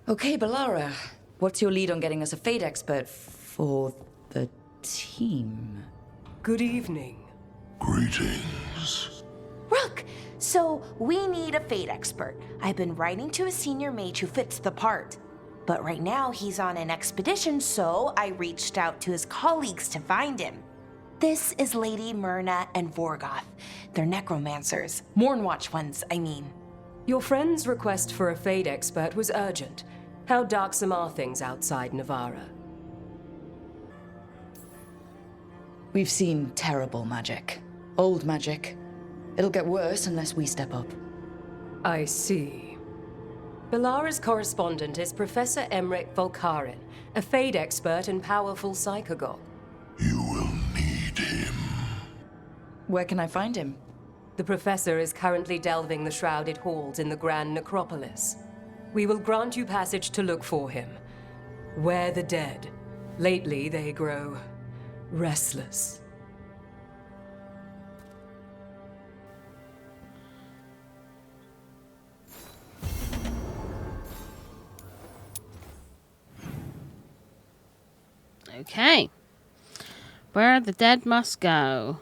Okay, Balara. What's your lead on getting us a fate expert for the team? Good evening. Greetings. Rook, so we need a fate expert. I've been writing to a senior mage who fits the part. But right now he's on an expedition, so I reached out to his colleagues to find him. This is Lady Myrna and Vorgoth. They're necromancers. Mournwatch ones, I mean. Your friend's request for a fate expert was urgent. How darksome are things outside Navarra? We've seen terrible magic. Old magic. It'll get worse unless we step up. I see. Balara's correspondent is Professor Emmerich Volkarin, a fate expert and powerful psychagogue. You will need him. Where can I find him? The professor is currently delving the shrouded halls in the Grand Necropolis. We will grant you passage to look for him. Where the dead. Lately they grow restless. Okay. Where the dead must go.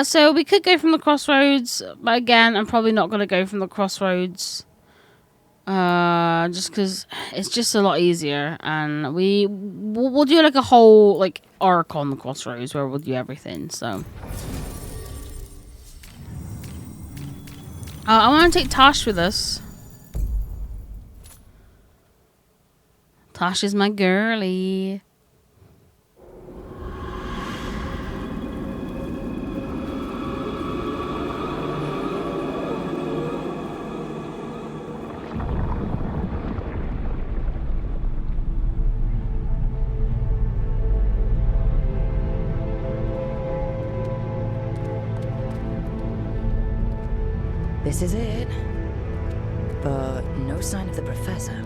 So we could go from the crossroads, but again, I'm probably not going to go from the crossroads. Just because it's just a lot easier, and we'll do like a whole like arc on the crossroads where we'll do everything. So I want to take Tosh with us. Tosh is my girlie. This is it. But no sign of the professor.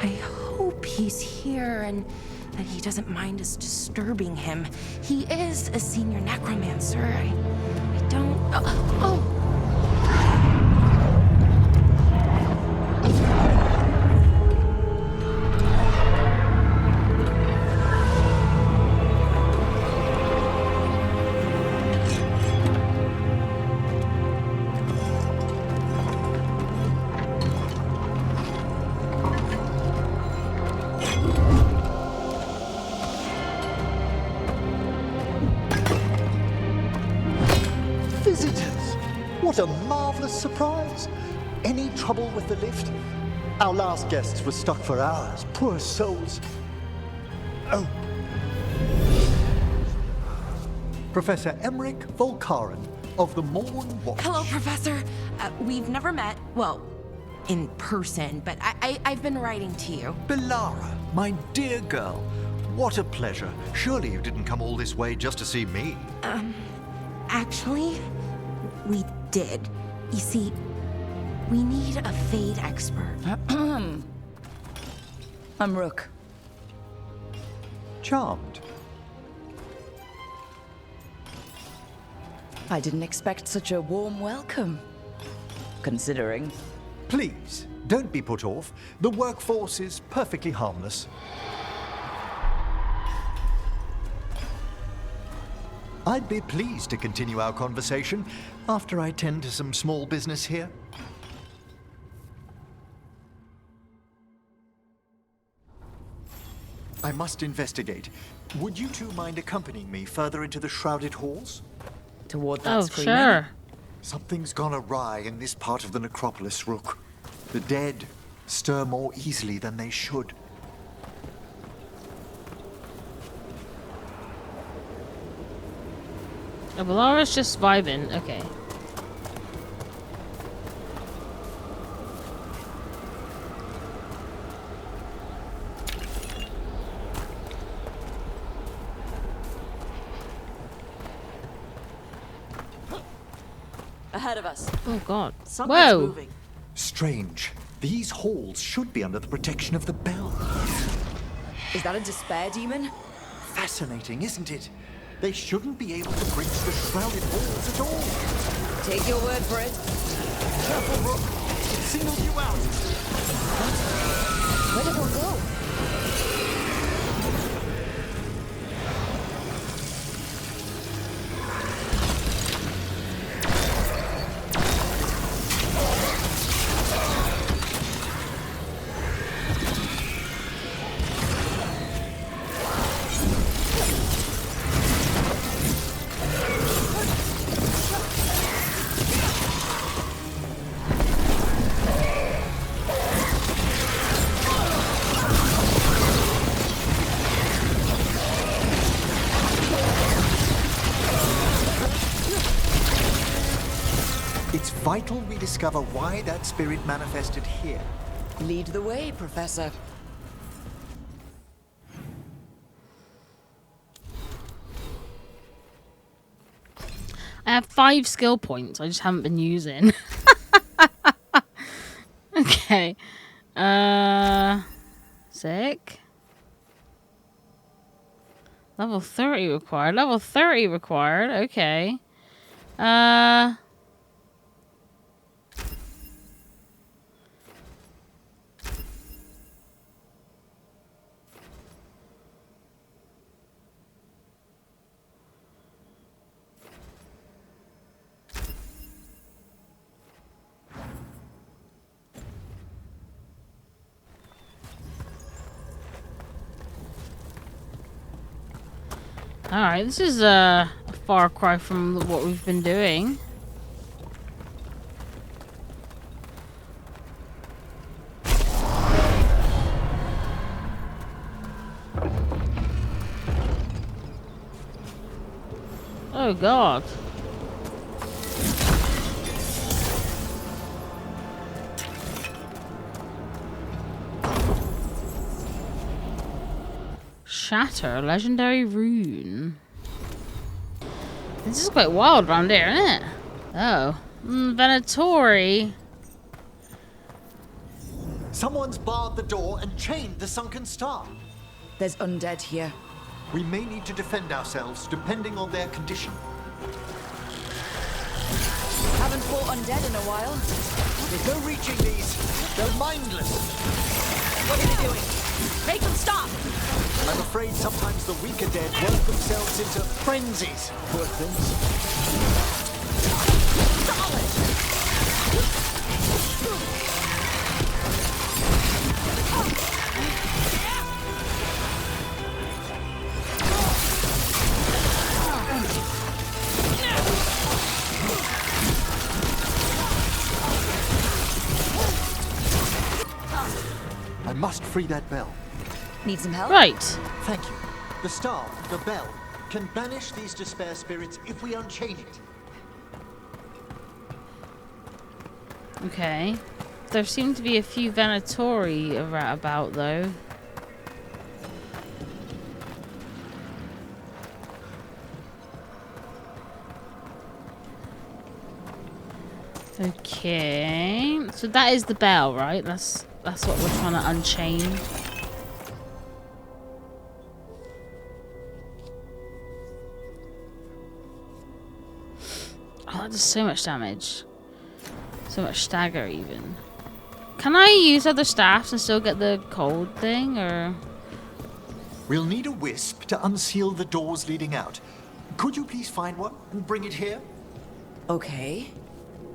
I hope he's here and that he doesn't mind us disturbing him. He is a senior necromancer. I don't... Oh! Visitors! What a marvelous surprise! Any trouble with the lift? Our last guests were stuck for hours. Poor souls. Oh. Professor Emmerich Volkarin of the Mournwatch. Hello, Professor. We've never met, well, in person, but I've been writing to you. Balara, my dear girl, what a pleasure. Surely you didn't come all this way just to see me. Actually, we did. You see, we need a fate expert. I'm Rook. Charmed. I didn't expect such a warm welcome. Considering. Please, don't be put off. The workforce is perfectly harmless. I'd be pleased to continue our conversation after I tend to some small business here. I must investigate. Would you two mind accompanying me further into the shrouded halls? Toward that Oh, screaming. sure. Something's gone awry in this part of the necropolis, Rook. The dead stir more easily than they should. Oh, Balara's just vibing. Okay. Ahead of us. Oh God. Something's Whoa. moving. Strange. These halls should be under the protection of the bell. Is that a despair demon? Fascinating, isn't it? They shouldn't be able to breach the shrouded halls at all. Take your word for it. Careful, Rook. It singled you out. Where did one go? It's vital we discover why that spirit manifested here. Lead the way, Professor. I have 5 skill points. I just haven't been using. Okay. Sick. Level 30 required. Level 30 required. Okay. Alright, this is a far cry from what we've been doing. Oh god. Shatter, legendary rune. This is quite wild around here, isn't it? Oh. Venatori. Someone's barred the door and chained the sunken star. There's undead here. We may need to defend ourselves, depending on their condition. Haven't fought undead in a while. There's no reaching these. They're mindless. What are you doing? Make them stop! I'm afraid sometimes the weaker dead work themselves into frenzies. Poor things. I must free that bell. Need some help? Right. Thank you. The star, the bell, can banish these despair spirits if we unchain it. Okay. There seem to be a few Venatori about though. Okay. So that is the bell, right? That's what we're trying to unchain. Oh, that does so much damage. So much stagger even. Can I use other staffs and still get the cold thing, or? We'll need a wisp to unseal the doors leading out. Could you please find one and bring it here? Okay.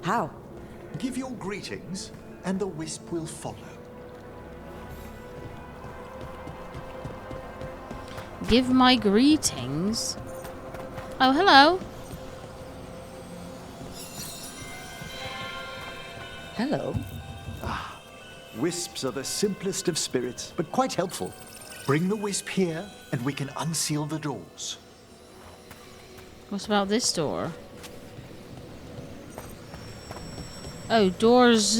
How? Give your greetings, and the wisp will follow. Give my greetings. Oh, hello. Hello. Wisps are the simplest of spirits, but quite helpful. Bring the wisp here, and we can unseal the doors. What about this door? Oh, doors.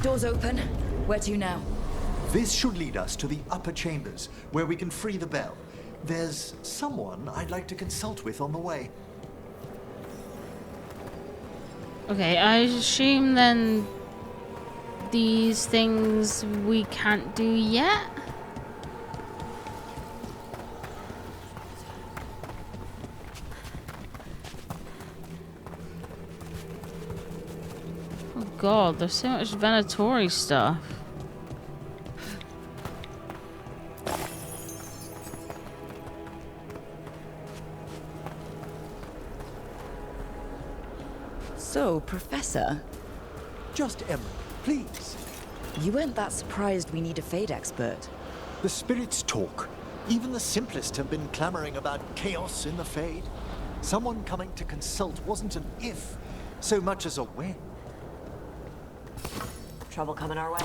Doors open. Where to now? This should lead us to the upper chambers, where we can free the bell. There's someone I'd like to consult with on the way. Okay, I assume then these things we can't do yet? Oh god, there's so much Venatori stuff. So, Professor, Just Emerald, please. you weren't that surprised we need a Fade expert. The spirits talk. Even the simplest have been clamoring about chaos in the Fade. Someone coming to consult wasn't an if, so much as a when. Trouble coming our way?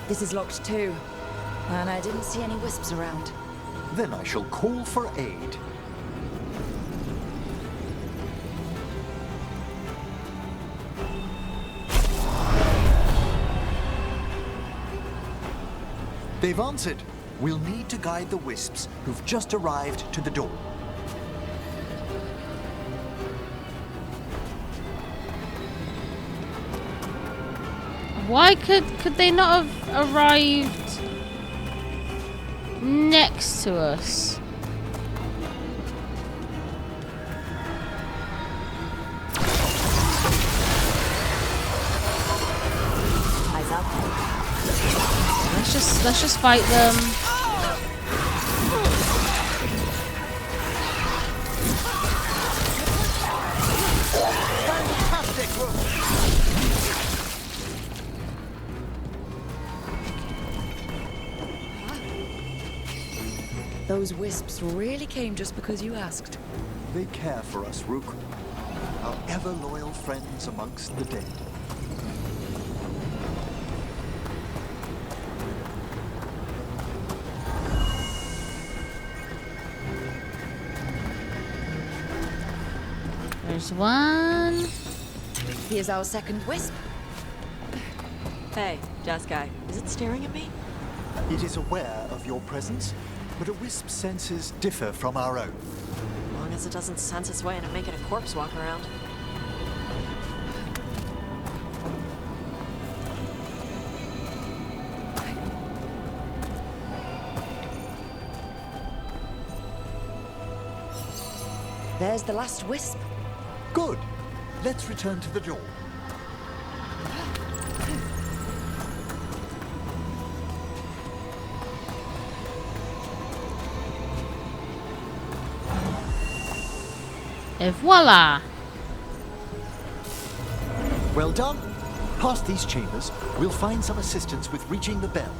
This is locked too, and I didn't see any wisps around. Then I shall call for aid. They've answered. We'll need to guide the wisps who've just arrived to the door. Why could they not have arrived next to us? Eyes up. Let's just fight them. Fantastic work! Those wisps really came just because you asked. They care for us, Rook. Our ever-loyal friends amongst the dead. There's one. Here's our second wisp. Hey, Jazz Guy, is it staring at me? It is aware of your presence, but a wisp's senses differ from our own. As long as it doesn't sense its way into making a corpse walk around. There's the last wisp. Good. Let's return to the door. Et voila! Well done. Past these chambers, we'll find some assistance with reaching the bell.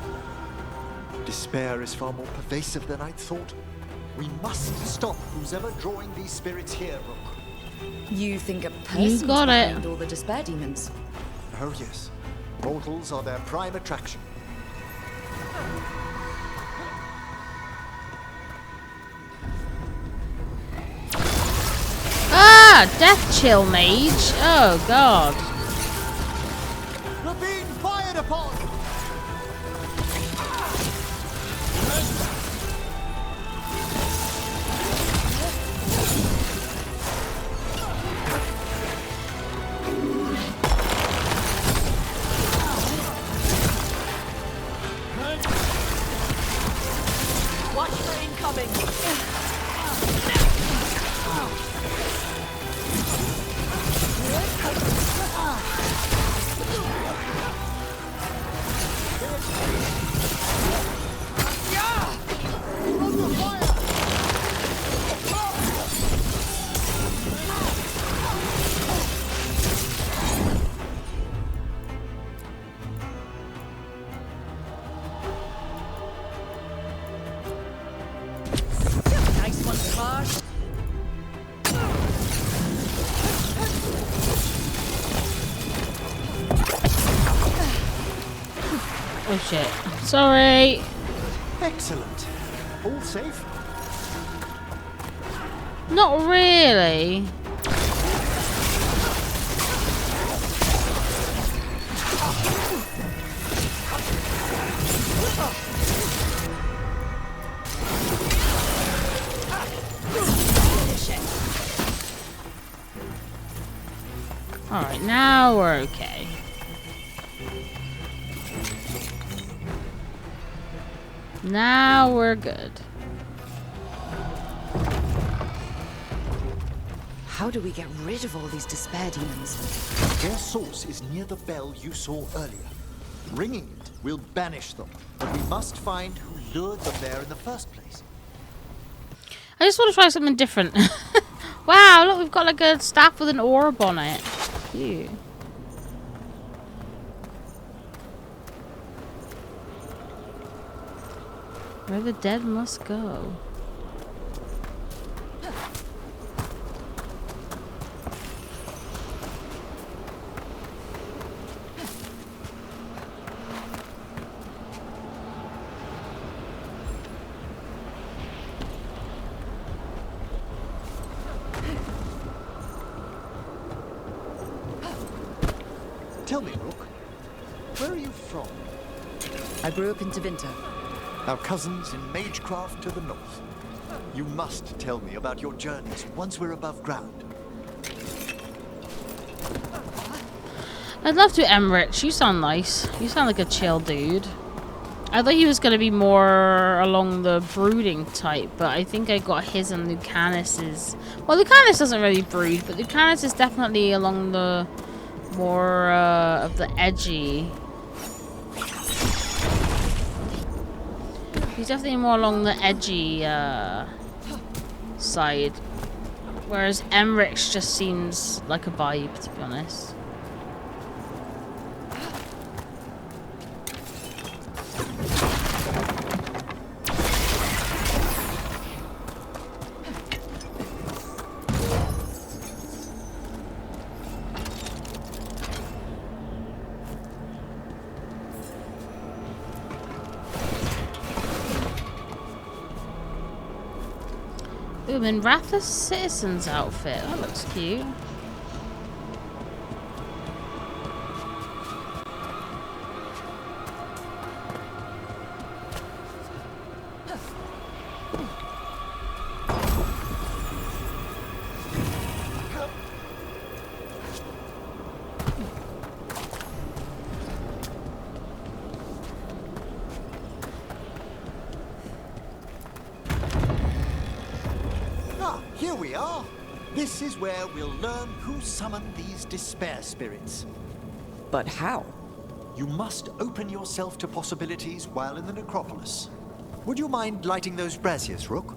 Despair is far more pervasive than I'd thought. We must stop who's ever drawing these spirits here, Rook. You think a person's got it. behind all the despair demons? Oh yes. Mortals are their prime attraction. Ah! Death chill mage! Oh god. You're being fired upon! Watch for incoming! Nice one, Savage. Oh shit. Sorry. Excellent. All safe? Not really. Alright, now we're okay. Now we're good. How do we get rid of all these despair demons? Their source is near the bell you saw earlier. Ringing it will banish them, but we must find who lured them there in the first place. I just want to try something different. Wow, look, we've got like a staff with an orb on it. Cute. Where the dead must go. Tell me, Rook, where are you from? I grew up in Tevinter. Our cousins in Magecraft to the north. You must tell me about your journeys once we're above ground. I'd love to, Emmerich. You sound nice. You sound like a chill dude. I thought he was going to be more along the brooding type, but I think I got his and Lucanus's. Well, Lucanus doesn't really brood, but Lucanus is definitely along the more of the edgy. He's definitely more along the edgy side, whereas Emmerich just seems like a vibe, to be honest. Ooh, I'm in Ratha's citizen's outfit. That looks cute. Here we are. This is where we'll learn who summoned these despair spirits. But how? You must open yourself to possibilities while in the necropolis. Would you mind lighting those braziers, Rook?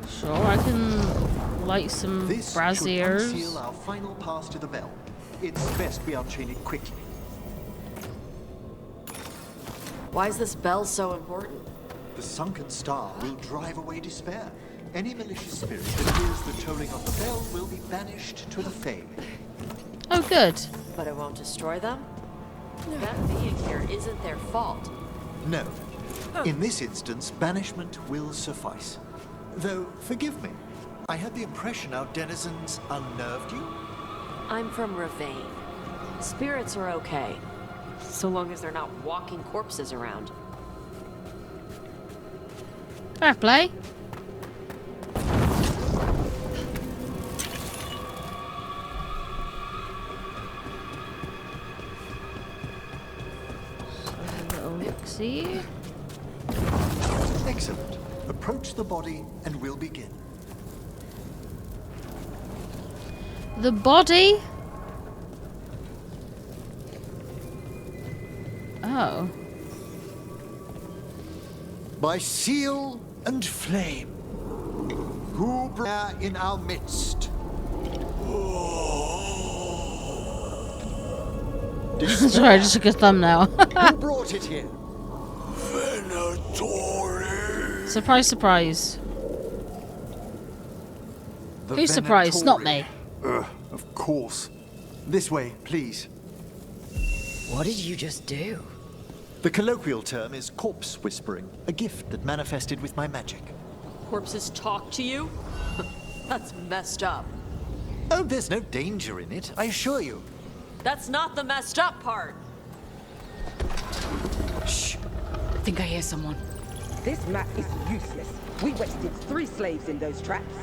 Sure, I can light some This braziers. should unseal our final pass to the bell. It's best we unchain it quickly. Why is this bell so important? The sunken star will drive away despair. Any malicious spirit that hears the tolling of the bell will be banished to the Fae. Oh, good. But it won't destroy them? Them being here isn't their fault. No. In this instance, banishment will suffice. Though, forgive me, I had the impression our denizens unnerved you. I'm from Ravane. Spirits are okay, so long as they're not walking corpses around. Fair play. See? Excellent. Approach the body and we'll begin. The body? Oh. By seal and flame, who brought in our midst? Sorry, I just took a thumbnail. Who brought it here? Venatori. Surprise, surprise. The Who's surprised? Not me. Of course. This way, please. What did you just do? The colloquial term is corpse whispering, a gift that manifested with my magic. Corpses talk to you? That's messed up. Oh, there's no danger in it, I assure you. That's not the messed up part. Shh. I think I hear someone. This map is useless. We wasted 3 slaves in those traps.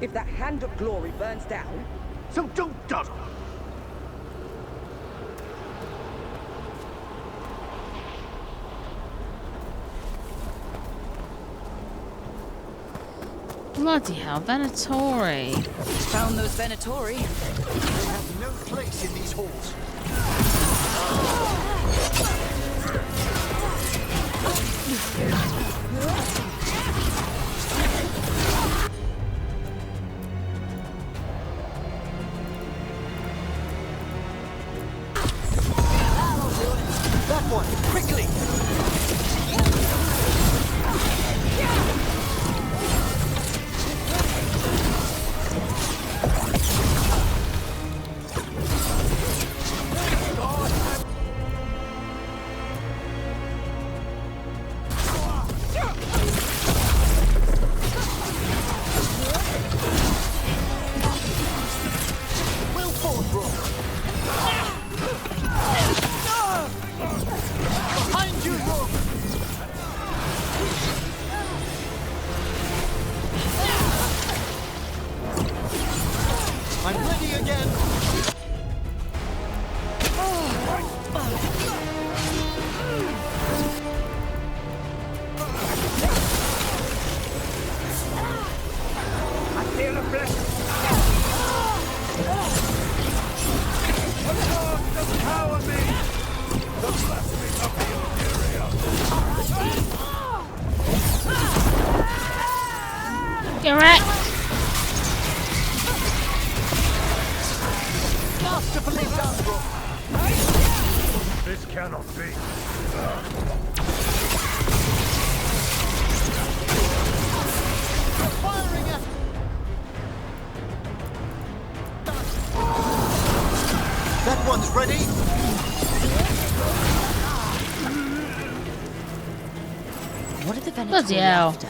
If that hand of glory burns down, So don't dawdle. Bloody hell, Venatori. Found those Venatori. They have no place in these halls. That one, quickly! I'm ready again! I feel a blessing. Empower me! The blessing of the Imperium! Get wrecked. Masterfully done, Rook! This cannot be. Firing at... That one's ready! What are the Venatori Bloody hell. after?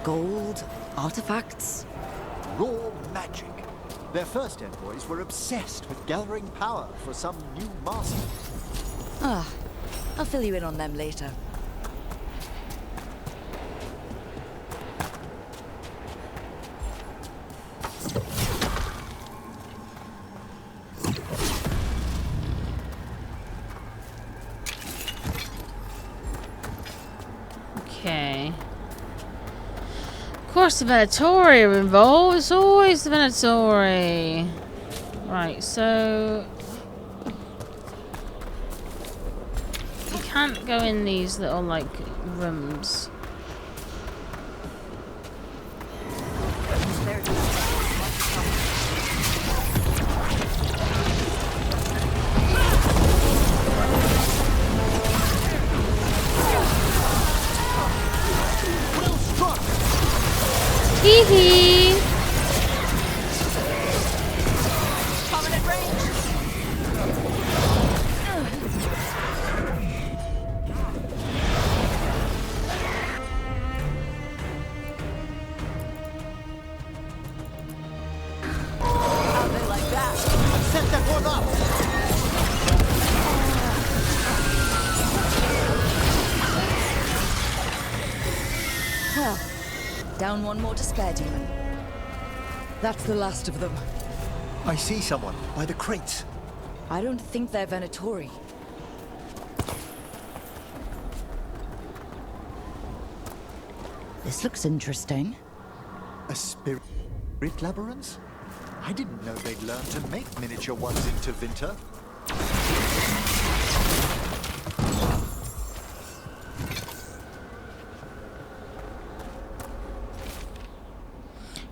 Gold? Artifacts? Raw magic. Their first envoys were obsessed with gathering power for some new master. Ah, I'll fill you in on them later. Okay. Of course the Venatori are involved. It's always the Venatori. Right, so... you can't go in these little, like, rooms. Hee hee! Prominent range. How they like that? Set that one up! Well, down one more despair demon. That's the last of them. I see someone by the crates. I don't think they're Venatori. This looks interesting. A spirit labyrinth? I didn't know they'd learned to make miniature ones into Vinter.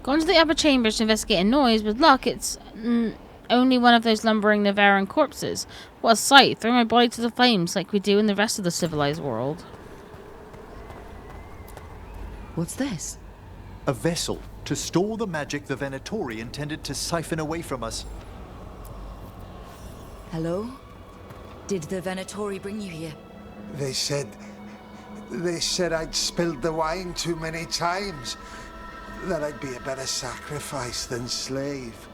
Go into the upper chambers to investigate a noise. With luck, it's only one of those lumbering Navaran corpses. What a sight! Throw my body to the flames like we do in the rest of the civilized world. What's this? A vessel to store the magic the Venatori intended to siphon away from us. Hello? Did the Venatori bring you here? They said I'd spilled the wine too many times. That I'd be a better sacrifice than slave.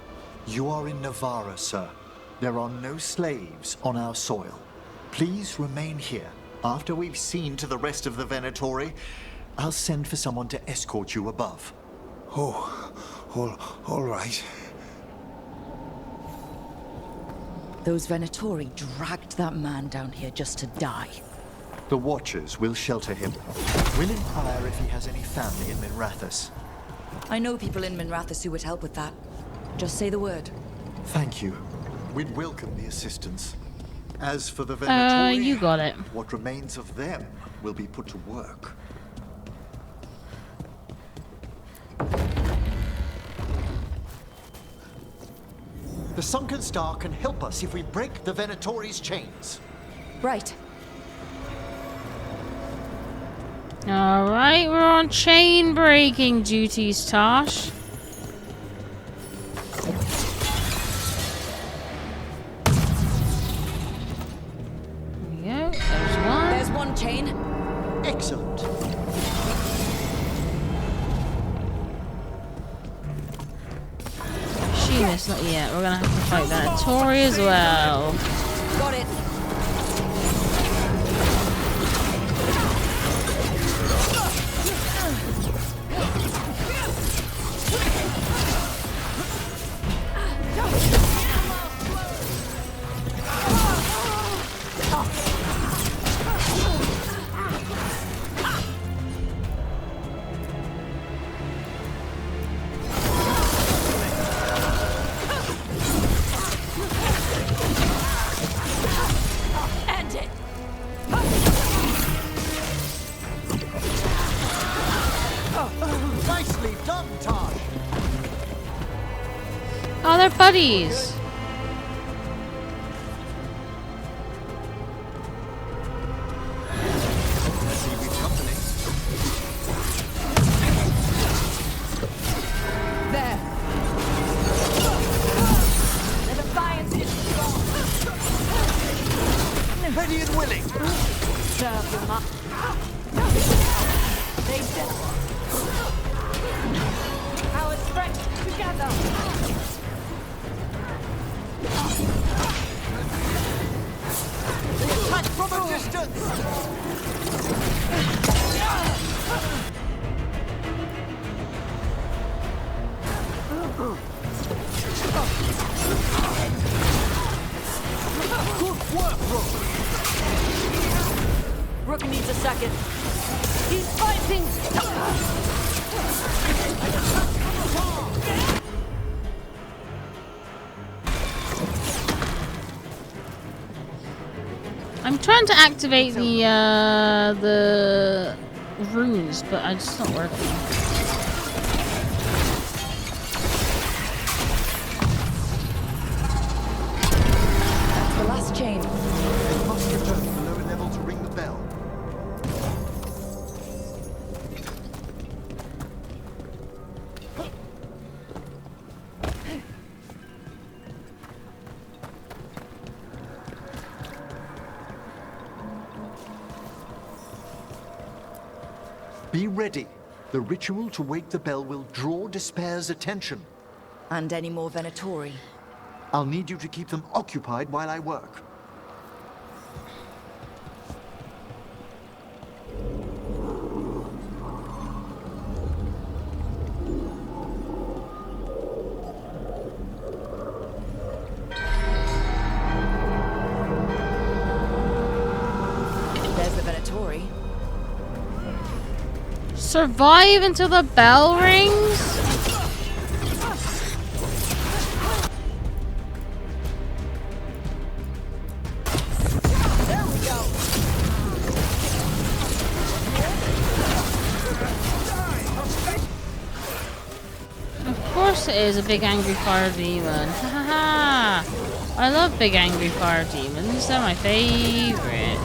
You are in Navarra, sir. There are no slaves on our soil. Please remain here. After we've seen to the rest of the Venatori, I'll send for someone to escort you above. Oh, All right. Those Venatori dragged that man down here just to die. The Watchers will shelter him. We'll inquire if he has any family in Minrathous. I know people in Minrathous who would help with that. Just say the word. Thank you. We'd welcome the assistance. As for the Venatori, you got it. what remains of them will be put to work. The Sunken Star can help us if we break the Venatori's chains. Right. Alright, we're on chain breaking duties, Tosh. There we go, there's one. There's one chain. Excellent. Sheamus, not yet. We're gonna have to fight that Tori as well. Got it. Nicely done, Tosh. Oh, they're buddies. I see we've company. There. The Defiance is gone. Ready and willing. Serve them up. They did. Our strength together. Attack from a distance. Good work, Rook. Rook needs a second. He's fighting. I'm trying to activate the runes, but it's just not working. That's the last chain. They must return to the lower level to ring the bell. Be ready. The ritual to wake the bell will draw Despair's attention. And any more Venatori. I'll need you to keep them occupied while I work. There's the Venatori. Survive until the bell rings? Of course it is a big angry fire demon. Ha ha ha! I love big angry fire demons. They're my favorite.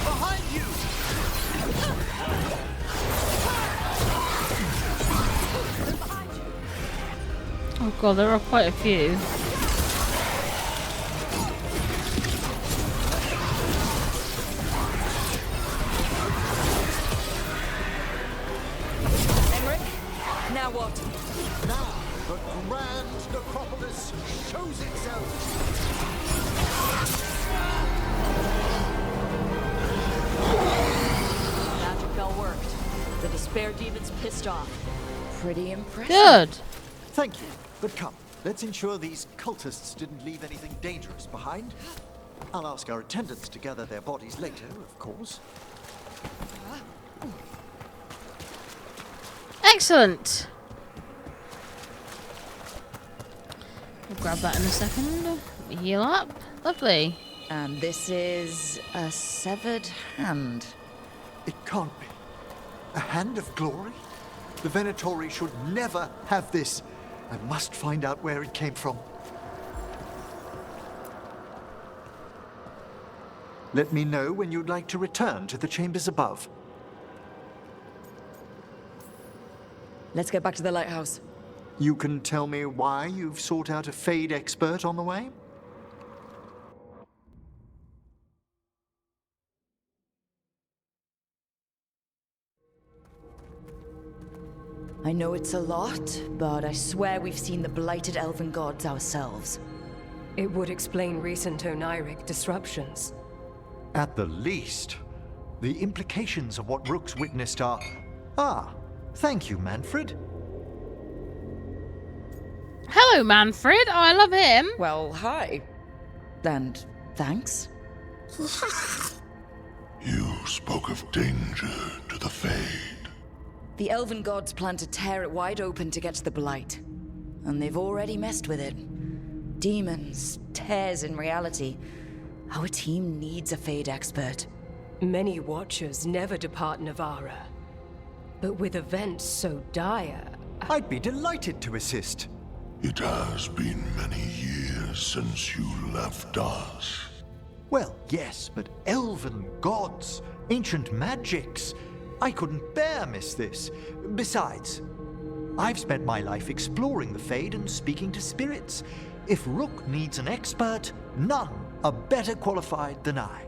Behind you! Oh god, there are quite a few. Now what? Now, the grand necropolis shows itself. Magic bell worked. The despair demon's pissed off. Pretty impressive. Good. Thank you, but come, let's ensure these cultists didn't leave anything dangerous behind. I'll ask our attendants to gather their bodies later, of course. Excellent. We'll grab that in a second. Heal up. Lovely. And this is a severed hand. It can't be. A hand of glory? The Venatori should never have this. I must find out where it came from. Let me know when you'd like to return to the chambers above. Let's get back to the lighthouse. You can tell me why you've sought out a Fade expert on the way? I know it's a lot, but I swear we've seen the blighted elven gods ourselves. It would explain recent Oniric disruptions. At the least. The implications of what Rook's witnessed are... Ah, thank you, Manfred. Hello, Manfred. Oh, I love him. Well, hi. And thanks. You spoke of danger to the Fade. The elven gods plan to tear it wide open to get to the blight. And they've already messed with it. Demons, tears in reality. Our team needs a Fade expert. Many Watchers never depart Navarra. But with events so dire... I'd be delighted to assist. It has been many years since you left us. Well, yes, but elven gods, ancient magics. I couldn't bear miss this. Besides, I've spent my life exploring the Fade and speaking to spirits. If Rook needs an expert, none are better qualified than I.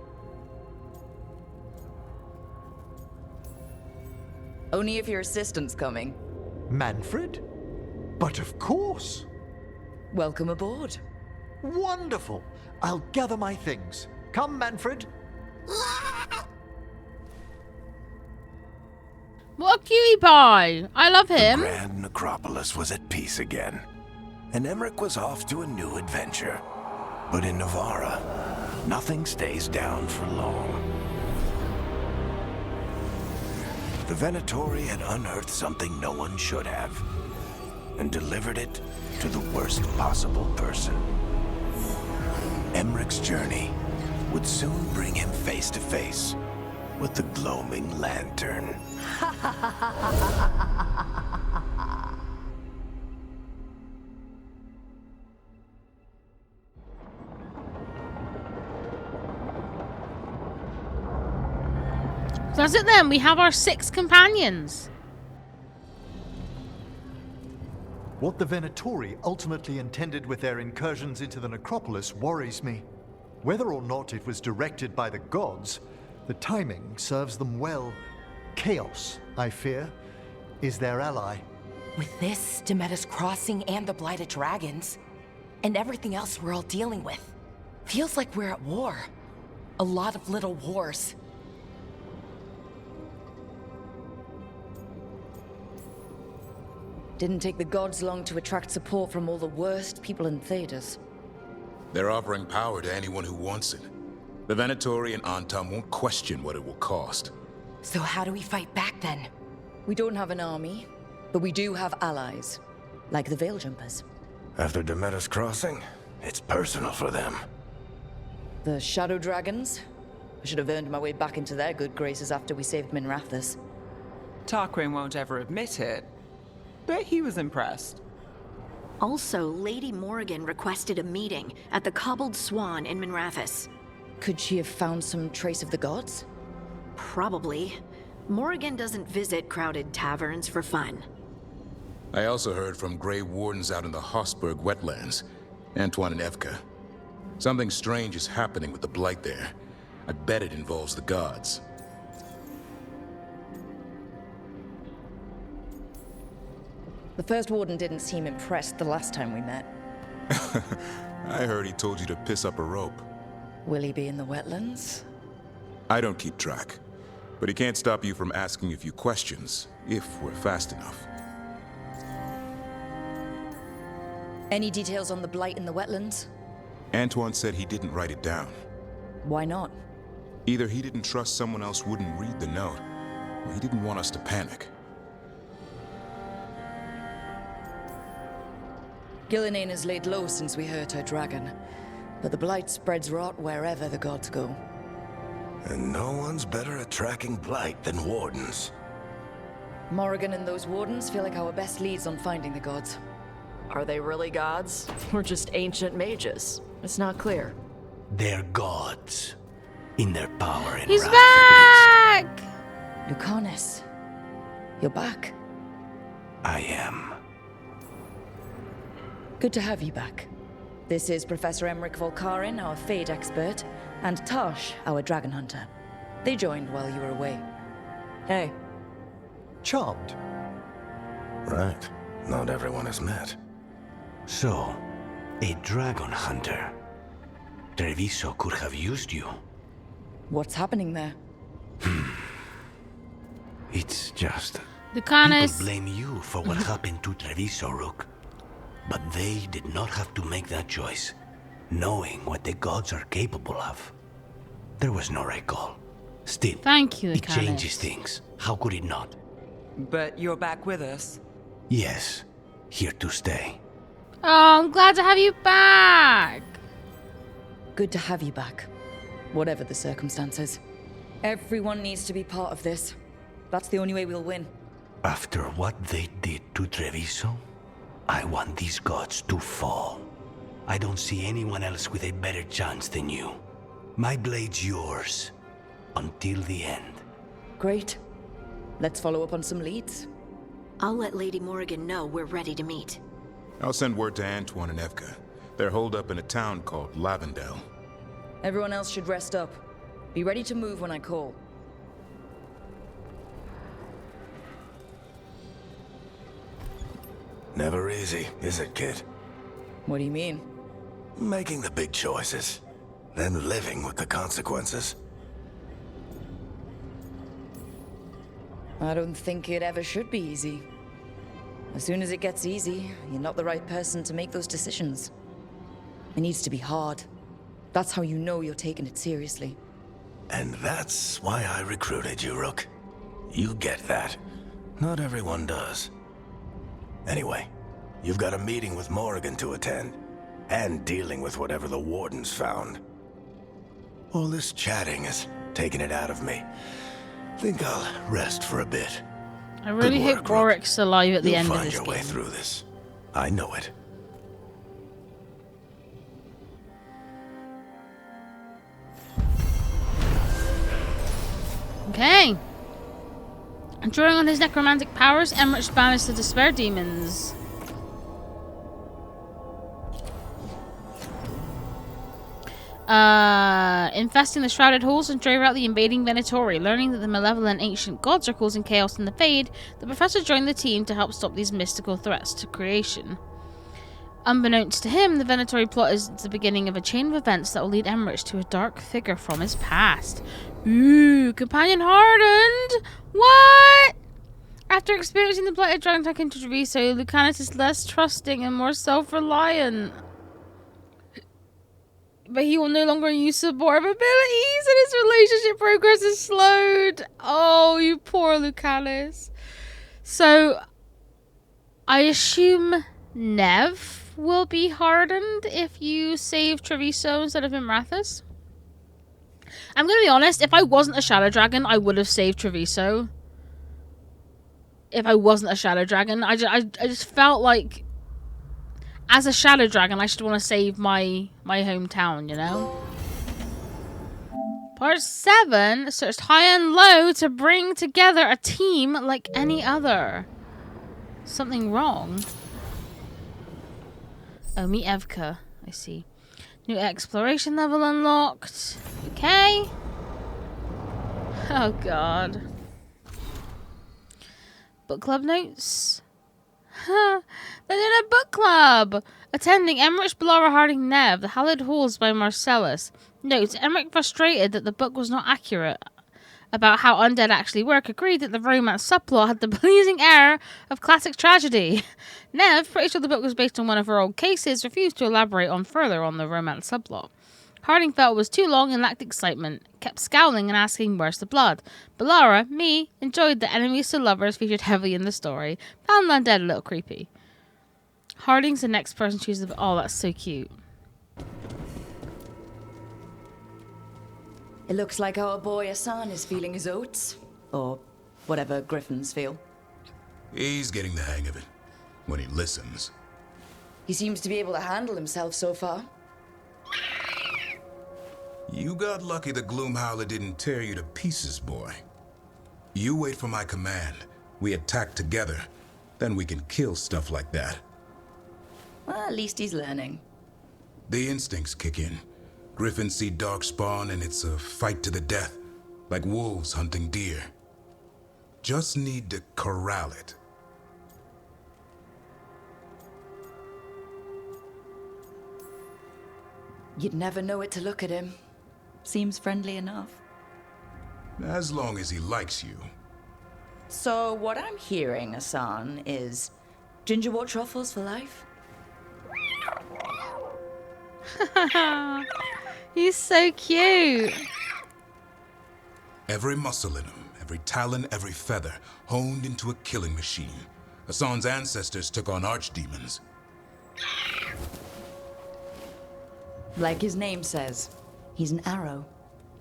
Only if your assistant's coming. Manfred? But of course. Welcome aboard. Wonderful. I'll gather my things. Come, Manfred. What a cutie pie. I love him. The Grand Necropolis was at peace again, and Emmerich was off to a new adventure. But in Navarra, nothing stays down for long. The Venatori had unearthed something no one should have, and delivered it to the worst possible person. Emmerich's journey would soon bring him face to face with the gloaming lantern. That's it then. We have our 6 companions. What the Venatori ultimately intended with their incursions into the necropolis worries me. Whether or not it was directed by the gods, the timing serves them well. Chaos, I fear, is their ally. With this, Demeter's Crossing and the Blighted Dragons, and everything else we're all dealing with, feels like we're at war. A lot of little wars. Didn't take the gods long to attract support from all the worst people in Thedas. They're offering power to anyone who wants it. The Venatori and Antum won't question what it will cost. So how do we fight back then? We don't have an army, but we do have allies, like the Veil Jumpers. After Demeter's Crossing, it's personal for them. The Shadow Dragons? I should have earned my way back into their good graces after we saved Minrathous. Tarquin won't ever admit it, but he was impressed. Also, Lady Morrigan requested a meeting at the Cobbled Swan in Minrathous. Could she have found some trace of the gods? Probably. Morrigan doesn't visit crowded taverns for fun. I also heard from Grey Wardens out in the Hossberg wetlands, Antoine and Evka. Something strange is happening with the Blight there. I bet it involves the gods. The first warden didn't seem impressed the last time we met. I heard he told you to piss up a rope. Will he be in the wetlands? I don't keep track, but he can't stop you from asking a few questions, if we're fast enough. Any details on the Blight in the wetlands? Antoine said he didn't write it down. Why not? Either he didn't trust someone else wouldn't read the note, or he didn't want us to panic. Gillenane has laid low since we hurt her dragon, but the Blight spreads rot wherever the gods go. And no one's better at tracking Blight than Wardens. Morrigan and those wardens feel like our best leads on finding the gods. Are they really gods? Or just ancient mages? It's not clear. They're gods. In their power and He's wrath back! Lucanus, you're back. I am. Good to have you back. This is Professor Emmerich Volkarin, our Fade expert, and Tosh, our dragon hunter. They joined while you were away. Hey. Charmed. Right. Not everyone has met. So, a dragon hunter. Treviso could have used you. What's happening there? It's just... Lucanus. People blame you for what happened to Treviso, Rook. But they did not have to make that choice, knowing what the gods are capable of. There was no right call. Still, Thank you, it Lucanus. changes things. How could it not? But you're back with us. Yes, here to stay. Oh, I'm glad to have you back. Good to have you back, whatever the circumstances. Everyone needs to be part of this. That's the only way we'll win. After what they did to Treviso, I want these gods to fall. I don't see anyone else with a better chance than you. My blade's yours, until the end. Great. Let's follow up on some leads. I'll let Lady Morrigan know we're ready to meet. I'll send word to Antoine and Evka. They're holed up in a town called Lavendel. Everyone else should rest up. Be ready to move when I call. Never easy, is it, kid? What do you mean? Making the big choices, then living with the consequences. I don't think it ever should be easy. As soon as it gets easy, you're not the right person to make those decisions. It needs to be hard. That's how you know you're taking it seriously. And that's why I recruited you, Rook. You get that. Not everyone does. Anyway, you've got a meeting with Morrigan to attend, and dealing with whatever the Wardens found. All this chatting is taking it out of me. Think I'll rest for a bit. I really hope Rorik's alive at the end of this You'll find your way game. through this. I know it. Okay. And drawing on his necromantic powers, Emmerich banished the Despair Demons. Infesting the shrouded halls and drove out the invading Venatori. Learning that the malevolent ancient gods are causing chaos in the Fade, the professor joined the team to help stop these mystical threats to creation. Unbeknownst to him, the Venatori plot is the beginning of a chain of events that will lead Emmerich to a dark figure from his past. Ooh, companion hardened? What? After experiencing the blighted dragon attack into Treviso, Lucanus is less trusting and more self-reliant. But he will no longer use support abilities and his relationship progress is slowed. Oh, you poor Lucanus. So, I assume Nev will be hardened if you save Treviso instead of Minrathous. I'm going to be honest, if I wasn't a Shadow Dragon, I would have saved Treviso. If I wasn't a Shadow Dragon, I just felt like... as a shadow dragon, I should want to save my hometown, you know? Part 7 searched high and low to bring together a team like any other. Something wrong? Oh, meet Evka. I see. New exploration level unlocked. Okay. Oh, God. Book club notes? Huh. They're in a book club! Attending Emmerich, Bellara, Harding, Nev, The Hallowed Halls by Marcellus. Note, Emmerich, frustrated that the book was not accurate about how undead actually work, agreed that the romance subplot had the pleasing air of classic tragedy. Nev, pretty sure the book was based on one of her old cases, refused to elaborate on further on the romance subplot. Harding felt it was too long and lacked excitement, kept scowling and asking where's the blood. Bellara, me, enjoyed that enemies to lovers featured heavily in the story, found the undead a little creepy. Harding's the next person chooses the... Oh, that's so cute. It looks like our boy Hassan is feeling his oats. Or whatever griffins feel. He's getting the hang of it. When he listens. He seems to be able to handle himself so far. You got lucky the Gloomhowler didn't tear you to pieces, boy. You wait for my command. We attack together. Then we can kill stuff like that. Well, at least he's learning. The instincts kick in. Griffins see darkspawn and it's a fight to the death. Like wolves hunting deer. Just need to corral it. You'd never know it to look at him. Seems friendly enough. As long as he likes you. So what I'm hearing, Hassan, is gingerwort truffles for life? He's so cute. Every muscle in him, every talon, every feather, honed into a killing machine. Hassan's ancestors took on archdemons. Like his name says, he's an arrow.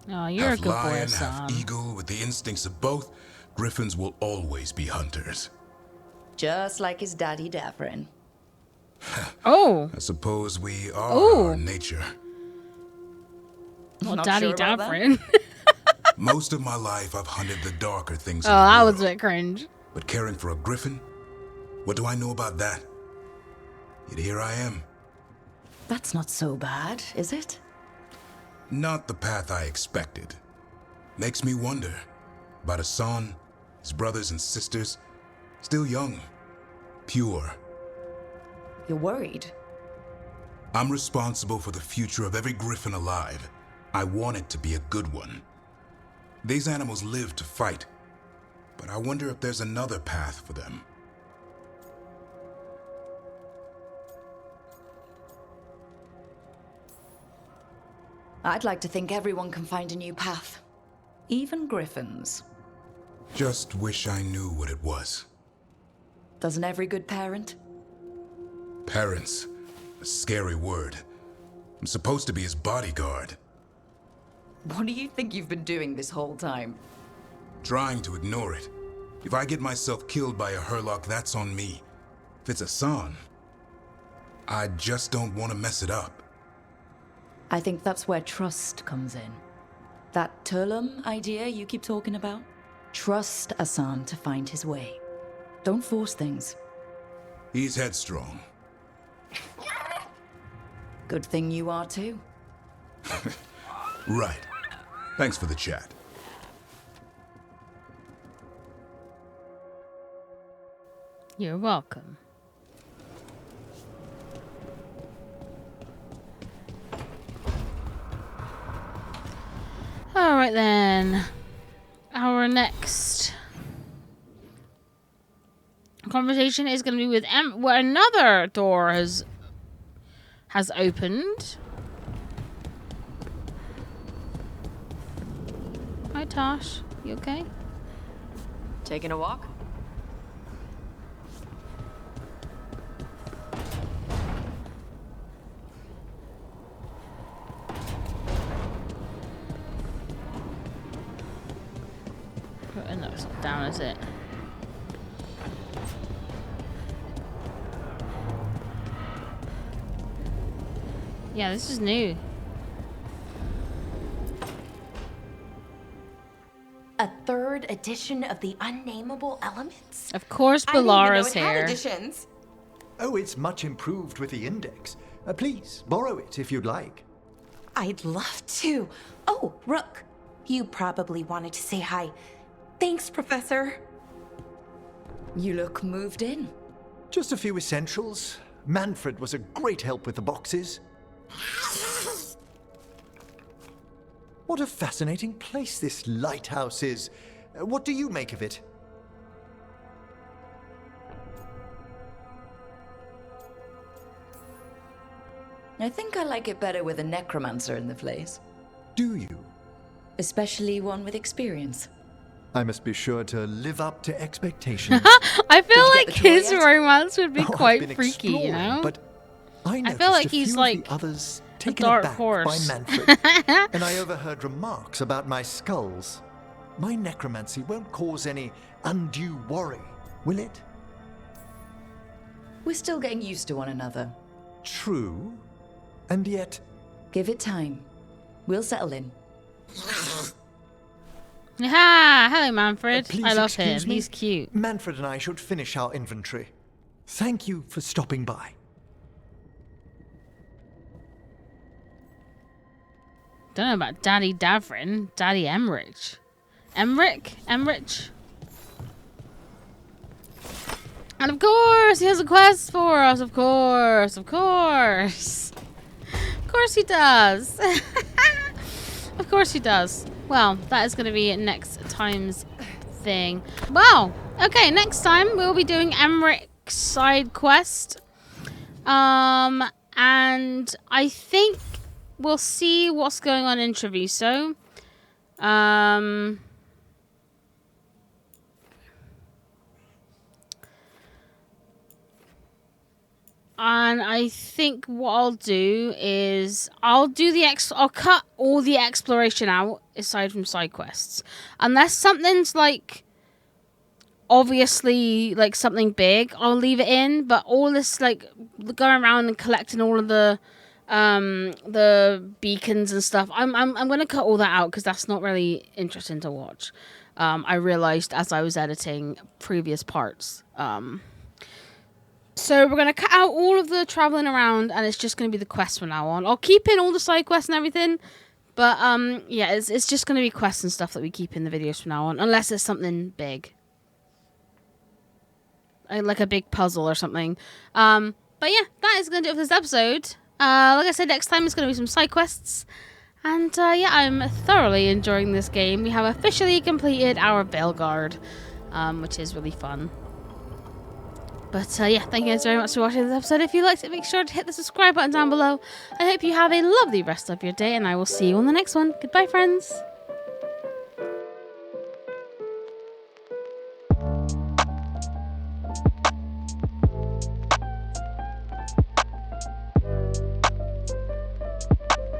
Oh, you're half a good boy, lion, Hassan. half eagle, with the instincts of both, griffins will always be hunters. Just like his daddy Davrin. Oh. I suppose we are Ooh. our nature. Well, Not Daddy sure about Davrin. Most of my life, I've hunted the darker things Oh, in the that world. was a bit cringe. But caring for a griffin? What do I know about that? Yet here I am. That's not so bad, is it? Not the path I expected. Makes me wonder about Hassan, his brothers and sisters, still young, pure. You're worried? I'm responsible for the future of every griffin alive. I want it to be a good one. These animals live to fight, but I wonder if there's another path for them. I'd like to think everyone can find a new path. Even griffins. Just wish I knew what it was. Doesn't every good parent? Parents, a scary word. I'm supposed to be his bodyguard. What do you think you've been doing this whole time? Trying to ignore it. If I get myself killed by a Herlock, that's on me. If it's Hassan, I just don't want to mess it up. I think that's where trust comes in. That Turlum idea you keep talking about? Trust Hassan to find his way. Don't force things. He's headstrong. Good thing you are too. Right. Thanks for the chat. You're welcome. Alright then. Our next conversation is going to be with where another door has opened. Hi Tosh, you okay? Taking a walk? No, it's not down, is it? Yeah, this is new. A third edition of the Unnameable Elements? Of course, Ballara's here. Editions. Oh, it's much improved with the index. Please, borrow it if you'd like. I'd love to. Oh, Rook, you probably wanted to say hi. Thanks, Professor. You look moved in. Just a few essentials. Manfred was a great help with the boxes. What a fascinating place this lighthouse is. What do you make of it? I think I like it better with a necromancer in the place. Do you? Especially one with experience. I must be sure to live up to expectations. I feel like his romance would be quite freaky, you know? But I feel like he's like the others a taken dark aback horse. by Manfred, and I overheard remarks about my skulls. My necromancy won't cause any undue worry, will it? We're still getting used to one another. True, and yet... Give it time. We'll settle in. Ah, hello, Manfred. Please I love him. excuse me. He's cute. Manfred and I should finish our inventory. Thank you for stopping by. Don't know about Daddy Davrin. Daddy Emmerich. Emmerich? And of course, he has a quest for us. Of course. Of course he does. Of course he does. Well, that is going to be next time's thing. Wow. Okay, next time we'll be doing Emmerich's side quest. And I think we'll see what's going on in Treviso. And I think what I'll do is I'll cut all the exploration out aside from side quests, unless something's like obviously like something big. I'll leave it in, but all this like going around and collecting all of the beacons and stuff, I'm gonna cut all that out because that's not really interesting to watch. I realized as I was editing previous parts. So we're going to cut out all of the traveling around, and it's just going to be the quests from now on. I'll keep in all the side quests and everything, but yeah, it's just going to be quests and stuff that we keep in the videos from now on, unless it's something big. Like a big puzzle or something. But yeah, that is going to do it for this episode. Like I said, next time it's going to be some side quests. And yeah, I'm thoroughly enjoying this game. We have officially completed our Veilguard, which is really fun. But yeah, thank you guys very much for watching this episode. If you liked it, make sure to hit the subscribe button down below. I hope you have a lovely rest of your day, and I will see you on the next one. Goodbye, friends.